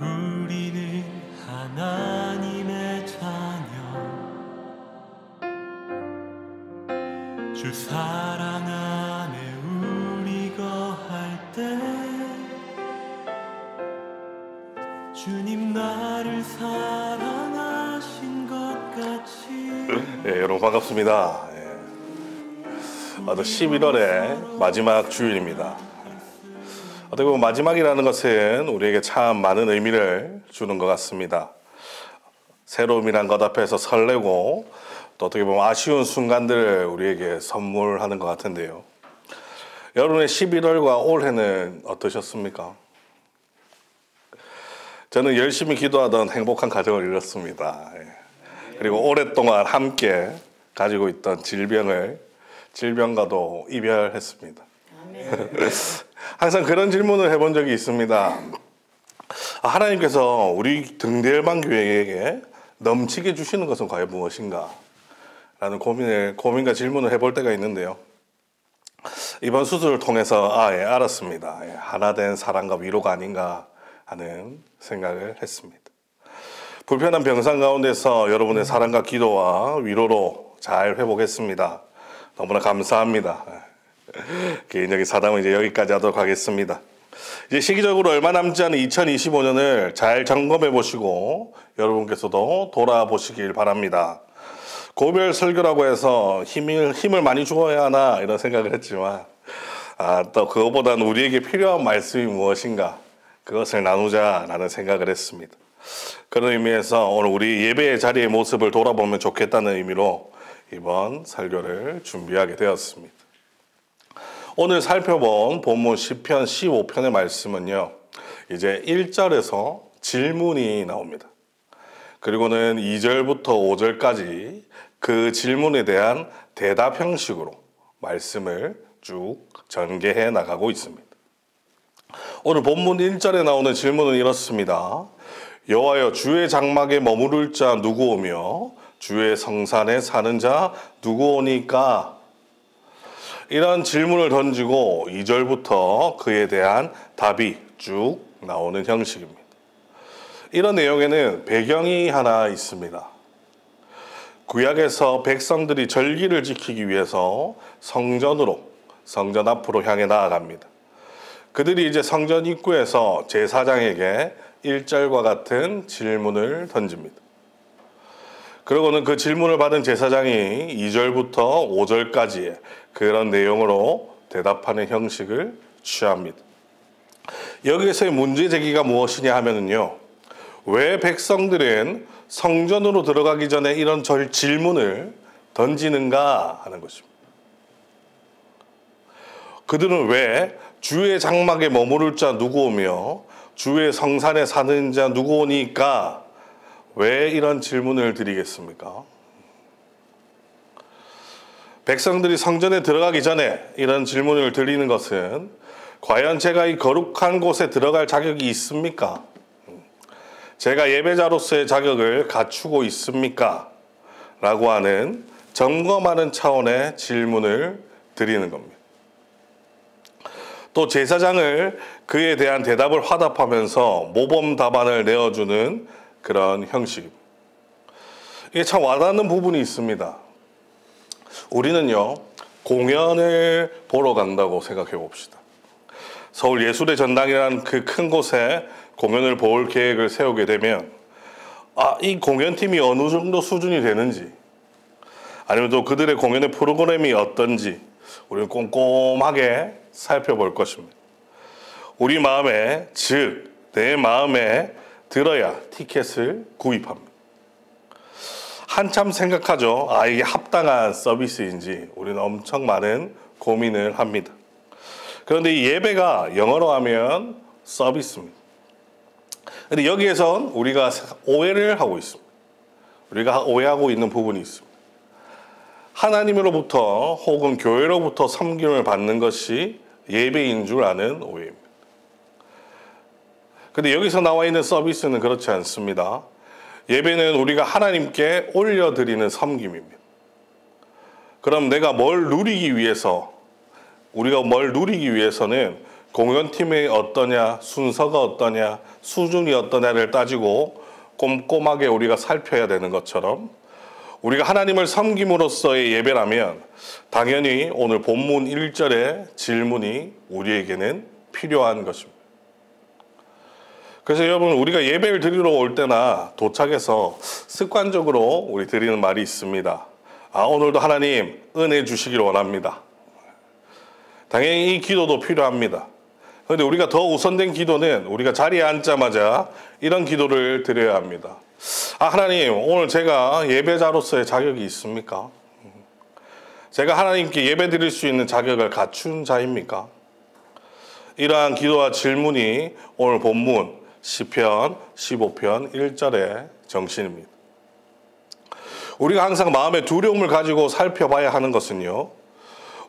우리는 하나님의 자녀, 주 사랑 안에 우리 거할 때 주님 나를 사랑하신 것 같이. 네, 여러분 반갑습니다. 11월의 마지막 주일입니다. 어떻게 보면 마지막이라는 것은 우리에게 참 많은 의미를 주는 것 같습니다. 새로움이란 것 앞에서 설레고 또 어떻게 보면 아쉬운 순간들을 우리에게 선물하는 것 같은데요. 여러분의 11월과 올해는 어떠셨습니까? 저는 열심히 기도하던 행복한 가정을 이뤘습니다. 그리고 오랫동안 함께 가지고 있던 질병과도 이별했습니다. 항상 그런 질문을 해본 적이 있습니다. 하나님께서 우리 등대열방교회에게 넘치게 주시는 것은 과연 무엇인가? 라는 고민과 질문을 해볼 때가 있는데요. 이번 수술을 통해서 알았습니다. 하나된 사랑과 위로가 아닌가 하는 생각을 했습니다. 불편한 병상 가운데서 여러분의 사랑과 기도와 위로로 잘 회복했습니다. 너무나 감사합니다. 개인적인 사담은 이제 여기까지 하도록 하겠습니다. 이제 시기적으로 얼마 남지 않은 2025년을 잘 점검해 보시고 여러분께서도 돌아보시길 바랍니다. 고별 설교라고 해서 힘을 많이 주어야 하나 이런 생각을 했지만 또 그것보다는 우리에게 필요한 말씀이 무엇인가 그것을 나누자라는 생각을 했습니다. 그런 의미에서 오늘 우리 예배의 자리의 모습을 돌아보면 좋겠다는 의미로 이번 설교를 준비하게 되었습니다. 오늘 살펴본 본문 시편 15편의 말씀은요, 이제 1절에서 질문이 나옵니다. 그리고는 2절부터 5절까지 그 질문에 대한 대답 형식으로 말씀을 쭉 전개해 나가고 있습니다. 오늘 본문 1절에 나오는 질문은 이렇습니다. 여호와여, 주의 장막에 머무를 자 누구 오며 주의 성산에 사는 자 누구 오니까? 이런 질문을 던지고 2절부터 그에 대한 답이 쭉 나오는 형식입니다. 이런 내용에는 배경이 하나 있습니다. 구약에서 백성들이 절기를 지키기 위해서 성전 앞으로 향해 나아갑니다. 그들이 이제 성전 입구에서 제사장에게 1절과 같은 질문을 던집니다. 그리고는 그 질문을 받은 제사장이 2절부터 5절까지의 그런 내용으로 대답하는 형식을 취합니다. 여기에서의 문제 제기가 무엇이냐 하면요, 왜 백성들은 성전으로 들어가기 전에 이런 질문을 던지는가 하는 것입니다. 그들은 왜 주의 장막에 머무를 자 누구 오며 주의 성산에 사는 자 누구 오니까 왜 이런 질문을 드리겠습니까? 백성들이 성전에 들어가기 전에 이런 질문을 드리는 것은 과연 제가 이 거룩한 곳에 들어갈 자격이 있습니까? 제가 예배자로서의 자격을 갖추고 있습니까? 라고 하는 점검하는 차원의 질문을 드리는 겁니다. 또 제사장을 그에 대한 대답을 화답하면서 모범 답안을 내어주는 그런 형식입니다. 이게 참 와닿는 부분이 있습니다. 우리는요, 공연을 보러 간다고 생각해 봅시다. 서울 예술의 전당이라는 그 큰 곳에 공연을 볼 계획을 세우게 되면 이 공연팀이 어느 정도 수준이 되는지, 아니면 또 그들의 공연의 프로그램이 어떤지 우리는 꼼꼼하게 살펴볼 것입니다. 우리 마음에, 즉 내 마음에 들어야 티켓을 구입합니다. 한참 생각하죠. 이게 합당한 서비스인지 우리는 엄청 많은 고민을 합니다. 그런데 이 예배가 영어로 하면 서비스입니다. 그런데 여기에선 우리가 오해를 하고 있습니다. 우리가 오해하고 있는 부분이 있습니다. 하나님으로부터 혹은 교회로부터 섬김을 받는 것이 예배인 줄 아는 오해입니다. 그런데 여기서 나와 있는 서비스는 그렇지 않습니다. 예배는 우리가 하나님께 올려드리는 섬김입니다. 그럼 우리가 뭘 누리기 위해서는 공연팀이 어떠냐, 순서가 어떠냐, 수준이 어떠냐를 따지고 꼼꼼하게 우리가 살펴야 되는 것처럼 우리가 하나님을 섬김으로써의 예배라면 당연히 오늘 본문 1절의 질문이 우리에게는 필요한 것입니다. 그래서 여러분, 우리가 예배를 드리러 올 때나 도착해서 습관적으로 우리 드리는 말이 있습니다. 오늘도 하나님 은혜 주시기를 원합니다. 당연히 이 기도도 필요합니다. 그런데 우리가 더 우선된 기도는 우리가 자리에 앉자마자 이런 기도를 드려야 합니다. 하나님, 오늘 제가 예배자로서의 자격이 있습니까? 제가 하나님께 예배 드릴 수 있는 자격을 갖춘 자입니까? 이러한 기도와 질문이 오늘 본문 시편 15편 1절의 정신입니다. 우리가 항상 마음의 두려움을 가지고 살펴봐야 하는 것은요,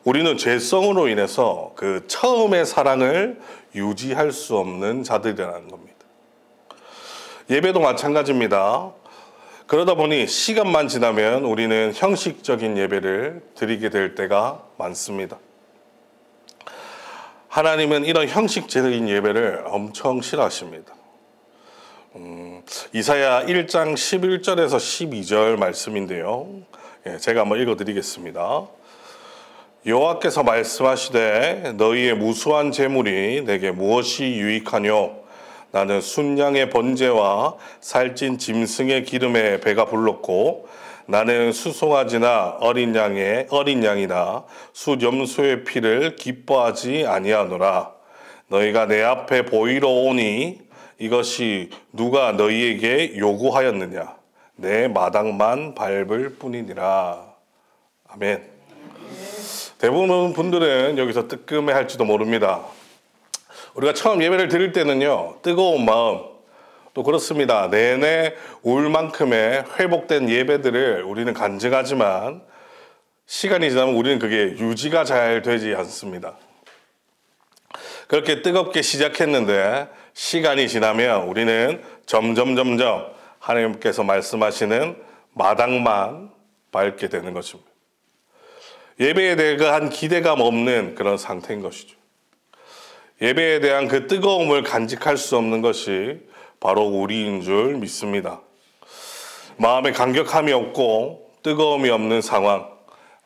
우리는 죄성으로 인해서 그 처음의 사랑을 유지할 수 없는 자들이라는 겁니다. 예배도 마찬가지입니다. 그러다 보니 시간만 지나면 우리는 형식적인 예배를 드리게 될 때가 많습니다. 하나님은 이런 형식적인 예배를 엄청 싫어하십니다. 이사야 1장 11절에서 12절 말씀인데요. 제가 한번 읽어드리겠습니다. 여호와께서 말씀하시되 너희의 무수한 재물이 내게 무엇이 유익하뇨? 나는 순양의 번제와 살찐 짐승의 기름에 배가 불렀고 나는 수송아지나 어린 양이나 숫염소의 피를 기뻐하지 아니하노라. 너희가 내 앞에 보이러 오니 이것이 누가 너희에게 요구하였느냐? 내 마당만 밟을 뿐이니라. 아멘. 대부분 분들은 여기서 뜨끔해할지도 모릅니다. 우리가 처음 예배를 드릴 때는요, 뜨거운 마음, 또 그렇습니다. 내내 울 만큼의 회복된 예배들을 우리는 간증하지만 시간이 지나면 우리는 그게 유지가 잘 되지 않습니다. 그렇게 뜨겁게 시작했는데 시간이 지나면 우리는 점점 하나님께서 말씀하시는 마당만 밟게 되는 것입니다. 예배에 대한 기대감 없는 그런 상태인 것이죠. 예배에 대한 그 뜨거움을 간직할 수 없는 것이 바로 우리인 줄 믿습니다. 마음에 감격함이 없고 뜨거움이 없는 상황,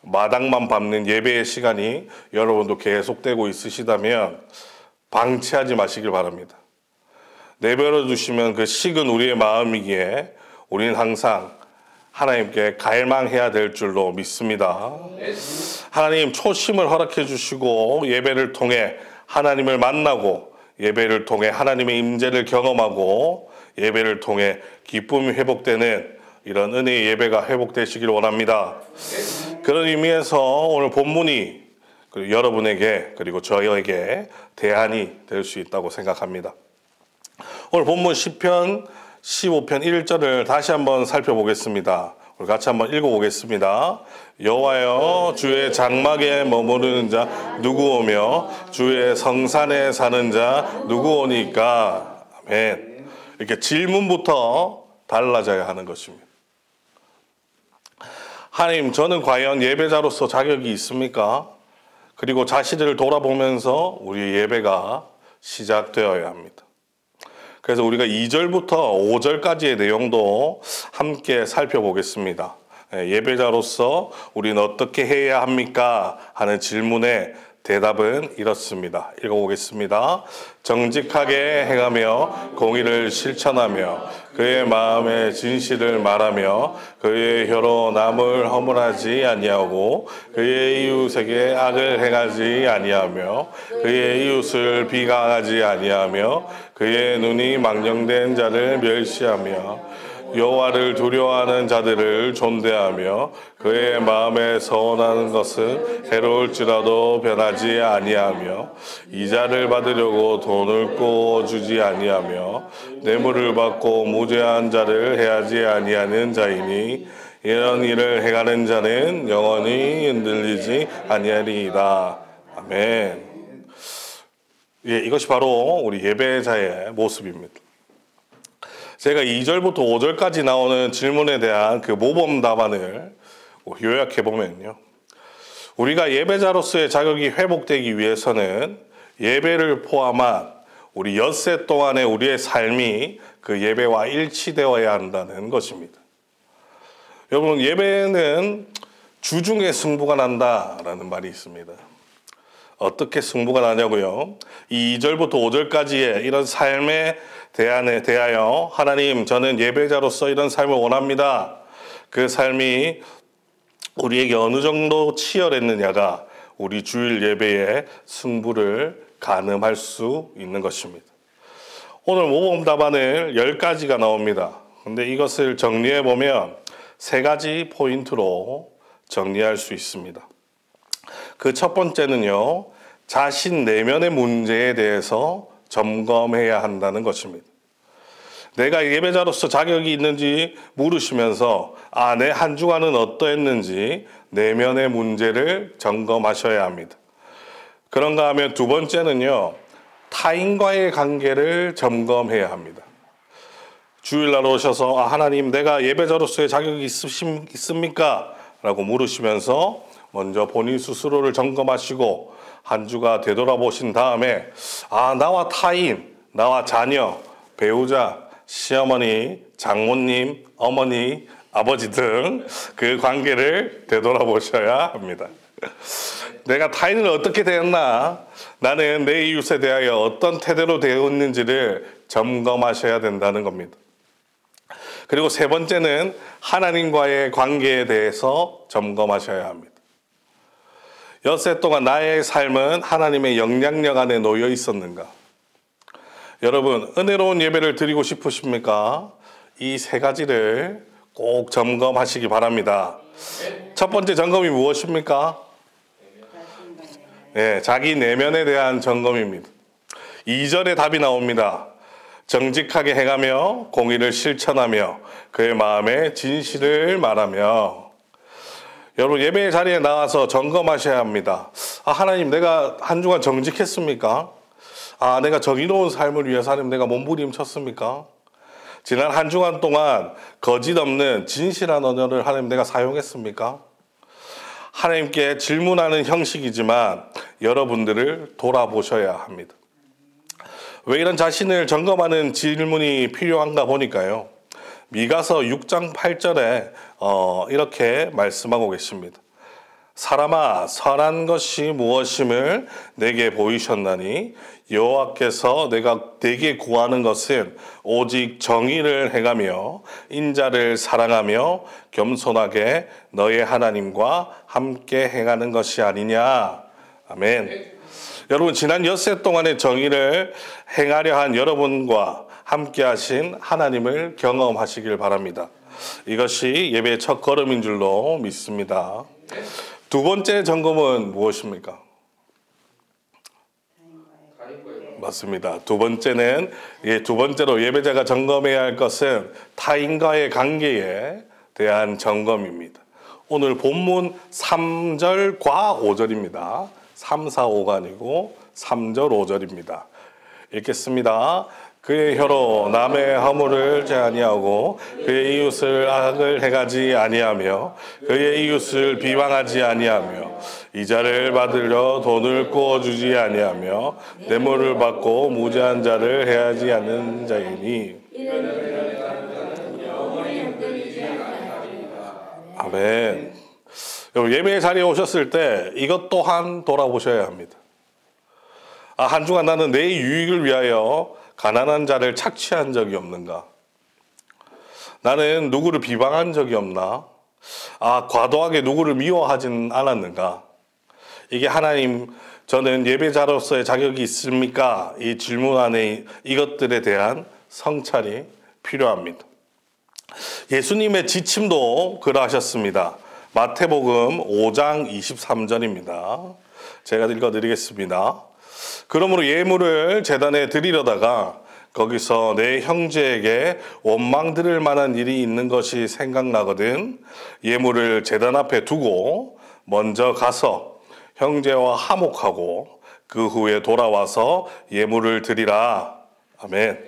마당만 밟는 예배의 시간이 여러분도 계속되고 있으시다면 방치하지 마시길 바랍니다. 내버려 두시면 그 식은 우리의 마음이기에 우리는 항상 하나님께 갈망해야 될 줄로 믿습니다. 하나님 초심을 허락해 주시고 예배를 통해 하나님을 만나고 예배를 통해 하나님의 임재를 경험하고 예배를 통해 기쁨이 회복되는 이런 은혜의 예배가 회복되시길 원합니다. 그런 의미에서 오늘 본문이 여러분에게 그리고 저에게 대안이 될 수 있다고 생각합니다. 오늘 본문 시편 15편 1절을 다시 한번 살펴보겠습니다. 우리 같이 한번 읽어보겠습니다. 여호와여, 주의 장막에 머무르는 자 누구 오며 주의 성산에 사는 자 누구 오니까? 아멘. 이렇게 질문부터 달라져야 하는 것입니다. 하나님, 저는 과연 예배자로서 자격이 있습니까? 그리고 자신을 돌아보면서 우리의 예배가 시작되어야 합니다. 그래서 우리가 2절부터 5절까지의 내용도 함께 살펴보겠습니다. 예배자로서 우리는 어떻게 해야 합니까? 하는 질문에 대답은 이렇습니다. 읽어보겠습니다. 정직하게 행하며 공의를 실천하며 그의 마음의 진실을 말하며 그의 혀로 남을 허물하지 아니하고 그의 이웃에게 악을 행하지 아니하며 그의 이웃을 비강하지 아니하며 그의 눈이 망령된 자를 멸시하며 여호와를 두려워하는 자들을 존대하며 그의 마음에 서원하는 것은 해로울지라도 변하지 아니하며 이자를 받으려고 돈을 꿔주지 아니하며 뇌물을 받고 무죄한 자를 해하지 아니하는 자이니 이런 일을 행하는 자는 영원히 흔들리지 아니하리이다. 아멘. 이것이 바로 우리 예배자의 모습입니다. 제가 2절부터 5절까지 나오는 질문에 대한 그 모범 답안을 요약해 보면요. 우리가 예배자로서의 자격이 회복되기 위해서는 예배를 포함한 우리 엿새 동안의 우리의 삶이 그 예배와 일치되어야 한다는 것입니다. 여러분, 예배는 주중에 승부가 난다라는 말이 있습니다. 어떻게 승부가 나냐고요? 이 2절부터 5절까지의 이런 삶에 대하여 하나님, 저는 예배자로서 이런 삶을 원합니다. 그 삶이 우리에게 어느 정도 치열했느냐가 우리 주일 예배의 승부를 가늠할 수 있는 것입니다. 오늘 모범 답안을 10가지가 나옵니다. 근데 이것을 정리해 보면 3가지 포인트로 정리할 수 있습니다. 그 첫 번째는요, 자신 내면의 문제에 대해서 점검해야 한다는 것입니다. 내가 예배자로서 자격이 있는지 물으시면서 내 한 주간은 어떠했는지 내면의 문제를 점검하셔야 합니다. 그런가 하면 두 번째는요, 타인과의 관계를 점검해야 합니다. 주일날 오셔서 하나님, 내가 예배자로서의 자격이 있습니까? 라고 물으시면서 먼저 본인 스스로를 점검하시고 한 주가 되돌아보신 다음에 나와 타인, 나와 자녀, 배우자, 시어머니, 장모님, 어머니, 아버지 등 그 관계를 되돌아보셔야 합니다. 내가 타인을 어떻게 대했나? 나는 내 이웃에 대하여 어떤 태도로 대했는지를 점검하셔야 된다는 겁니다. 그리고 세 번째는 하나님과의 관계에 대해서 점검하셔야 합니다. 엿새 동안 나의 삶은 하나님의 영향력 안에 놓여 있었는가? 여러분, 은혜로운 예배를 드리고 싶으십니까? 이 3가지를 꼭 점검하시기 바랍니다. 첫 번째 점검이 무엇입니까? 네, 자기 내면에 대한 점검입니다. 2절에 답이 나옵니다. 정직하게 행하며 공의를 실천하며 그의 마음에 진실을 말하며. 여러분, 예배의 자리에 나와서 점검하셔야 합니다. 하나님, 내가 한 주간 정직했습니까? 내가 정의로운 삶을 위해서 하나님, 내가 몸부림쳤습니까? 지난 한 주간 동안 거짓 없는 진실한 언어를 하나님, 내가 사용했습니까? 하나님께 질문하는 형식이지만 여러분들을 돌아보셔야 합니다. 왜 이런 자신을 점검하는 질문이 필요한가 보니까요, 미가서 6장 8절에 이렇게 말씀하고 계십니다. 사람아, 선한 것이 무엇임을 내게 보이셨나니 여호와께서 내게 구하는 것은 오직 정의를 행하며 인자를 사랑하며 겸손하게 너의 하나님과 함께 행하는 것이 아니냐. 아멘. 여러분, 지난 엿새 동안의 정의를 행하려 한 여러분과 함께 하신 하나님을 경험하시길 바랍니다. 이것이 예배의 첫 걸음인 줄로 믿습니다. 두 번째 점검은 무엇입니까? 맞습니다. 두 번째로 예배자가 점검해야 할 것은 타인과의 관계에 대한 점검입니다. 오늘 본문 3절과 5절입니다. 3, 4, 5가 아니고 3절, 5절입니다. 읽겠습니다. 그의 혀로 남의 허물을 아니하고 그의 이웃을 악을 행하지 아니하며 그의 이웃을 비방하지 아니하며 이자를 받으려 돈을 꾸어주지 아니하며 뇌물을 받고 무죄한 자를 해하지 않는 자이니. 아멘. 예배의 자리에 오셨을 때 이것 또한 돌아보셔야 합니다. 한 주간 나는 내 유익을 위하여 가난한 자를 착취한 적이 없는가? 나는 누구를 비방한 적이 없나? 과도하게 누구를 미워하진 않았는가? 이게 하나님, 저는 예배자로서의 자격이 있습니까? 이 질문 안에 이것들에 대한 성찰이 필요합니다. 예수님의 지침도 그러하셨습니다. 마태복음 5장 23절입니다. 제가 읽어드리겠습니다. 그러므로 예물을 제단에 드리려다가 거기서 내 형제에게 원망 들을 만한 일이 있는 것이 생각나거든 예물을 제단 앞에 두고 먼저 가서 형제와 화목하고 그 후에 돌아와서 예물을 드리라. 아멘.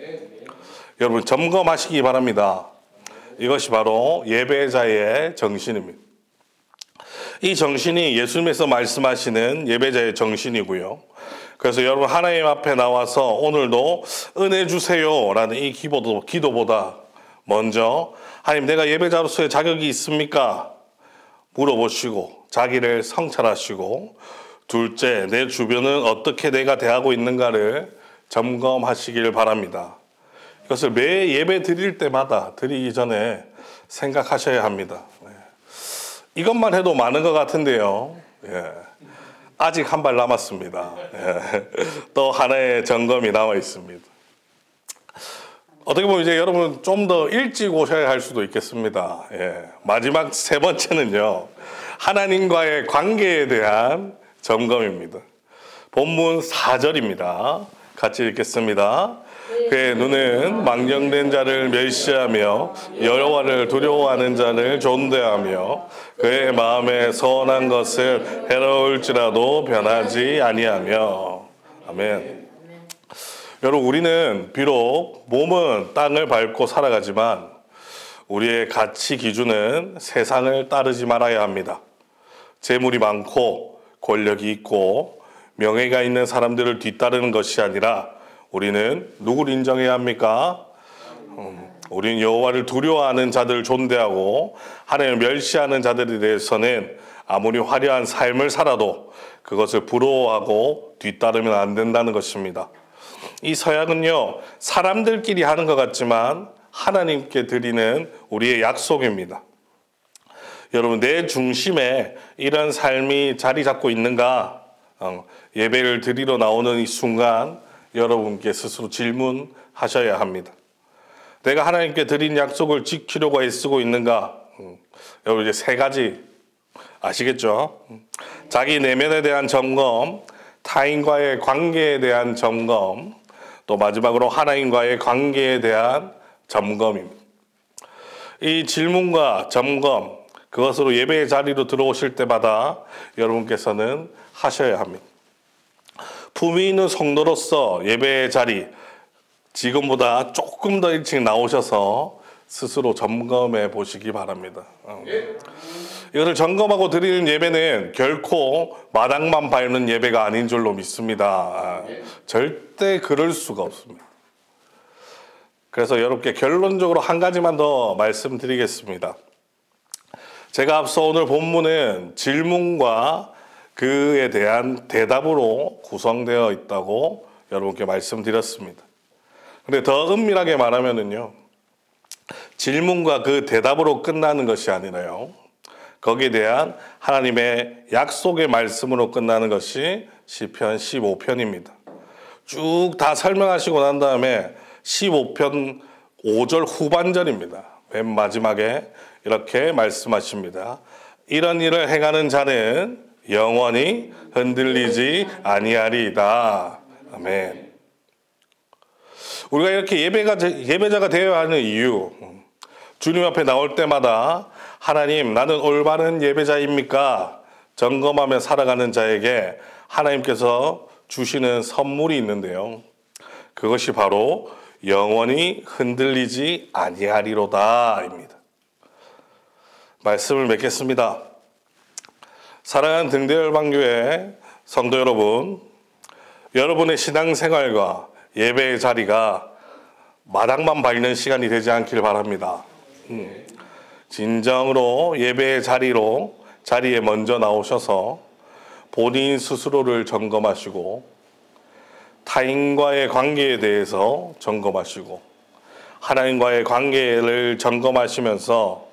여러분, 점검하시기 바랍니다. 이것이 바로 예배자의 정신입니다. 이 정신이 예수님께서 말씀하시는 예배자의 정신이고요. 그래서 여러분 하나님 앞에 나와서 오늘도 은혜 주세요 라는 이 기도보다 먼저 하나님 내가 예배자로서의 자격이 있습니까? 물어보시고 자기를 성찰하시고 둘째 내 주변은 어떻게 내가 대하고 있는가를 점검하시길 바랍니다. 이것을 매 예배 드릴 때마다 드리기 전에 생각하셔야 합니다. 이것만 해도 많은 것 같은데요. 아직 한 발 남았습니다. 또 하나의 점검이 남아 있습니다. 어떻게 보면 이제 여러분 좀 더 일찍 오셔야 할 수도 있겠습니다. 마지막 세 번째는요. 하나님과의 관계에 대한 점검입니다. 본문 4절입니다. 같이 읽겠습니다. 그의 눈은 망령된 자를 멸시하며 여호와를 두려워하는 자를 존대하며 그의 마음에 선한 것을 해로울지라도 변하지 아니하며. 아멘. 여러분 우리는 비록 몸은 땅을 밟고 살아가지만 우리의 가치 기준은 세상을 따르지 말아야 합니다. 재물이 많고 권력이 있고 명예가 있는 사람들을 뒤따르는 것이 아니라 우리는 누구를 인정해야 합니까? 우리는 여호와를 두려워하는 자들을 존대하고 하나님을 멸시하는 자들에 대해서는 아무리 화려한 삶을 살아도 그것을 부러워하고 뒤따르면 안 된다는 것입니다. 이 서약은요, 사람들끼리 하는 것 같지만 하나님께 드리는 우리의 약속입니다. 여러분, 내 중심에 이런 삶이 자리 잡고 있는가? 예배를 드리러 나오는 이 순간 여러분께 스스로 질문하셔야 합니다. 내가 하나님께 드린 약속을 지키려고 애쓰고 있는가? 여러분 이제 세 가지 아시겠죠? 자기 내면에 대한 점검, 타인과의 관계에 대한 점검, 또 마지막으로 하나님과의 관계에 대한 점검입니다. 이 질문과 점검, 그것으로 예배의 자리로 들어오실 때마다 여러분께서는 하셔야 합니다. 품위 있는 성도로서 예배의 자리, 지금보다 조금 더 일찍 나오셔서 스스로 점검해 보시기 바랍니다. 이것을 점검하고 드리는 예배는 결코 마당만 밟는 예배가 아닌 줄로 믿습니다. 절대 그럴 수가 없습니다. 그래서 여러분께 결론적으로 한 가지만 더 말씀드리겠습니다. 제가 앞서 오늘 본문은 질문과 그에 대한 대답으로 구성되어 있다고 여러분께 말씀드렸습니다. 근데 더 은밀하게 말하면은요, 질문과 그 대답으로 끝나는 것이 아니라요, 거기에 대한 하나님의 약속의 말씀으로 끝나는 것이 시편 15편입니다. 쭉 다 설명하시고 난 다음에 15편 5절 후반절입니다. 맨 마지막에 이렇게 말씀하십니다. 이런 일을 행하는 자는 영원히 흔들리지 아니하리이다. 아멘. 우리가 이렇게 예배자가 되어야 하는 이유, 주님 앞에 나올 때마다 하나님, 나는 올바른 예배자입니까? 점검하며 살아가는 자에게 하나님께서 주시는 선물이 있는데요. 그것이 바로 영원히 흔들리지 아니하리로다입니다. 말씀을 맺겠습니다. 사랑하는 등대열방교회 성도 여러분, 여러분의 신앙생활과 예배의 자리가 마당만 밟는 시간이 되지 않길 바랍니다. 진정으로 예배의 자리에 먼저 나오셔서 본인 스스로를 점검하시고 타인과의 관계에 대해서 점검하시고 하나님과의 관계를 점검하시면서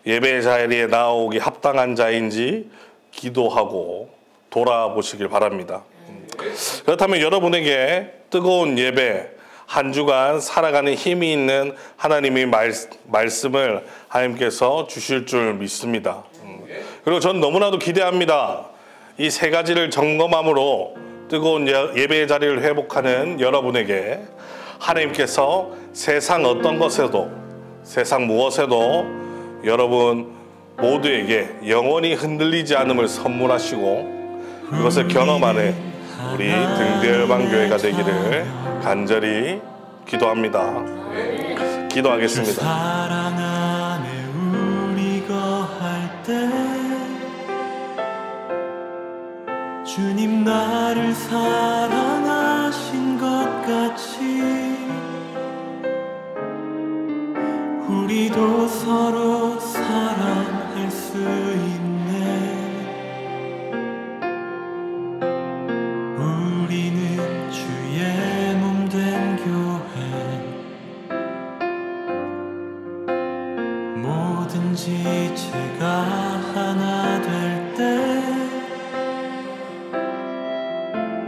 예배의 자리에 나오기 합당한 자인지 기도하고 돌아보시길 바랍니다. 그렇다면 여러분에게 뜨거운 예배, 한 주간 살아가는 힘이 있는 하나님의 말씀을 하나님께서 주실 줄 믿습니다. 그리고 전 너무나도 기대합니다. 이 세 가지를 점검함으로 뜨거운 예배의 자리를 회복하는 여러분에게 하나님께서 세상 어떤 것에도, 세상 무엇에도 여러분 모두에게 영원히 흔들리지 않음을 선물하시고 그것을 경험하는 우리 등대열방교회가 되기를 간절히 기도합니다. 기도하겠습니다. 주 사랑 안에 우리 거할 때 주님 나를 사랑하신 것 같이 우리도 서로 사랑할 수 있네. 우리는 주의 몸 된 교회, 뭐든지 제가 하나 될 때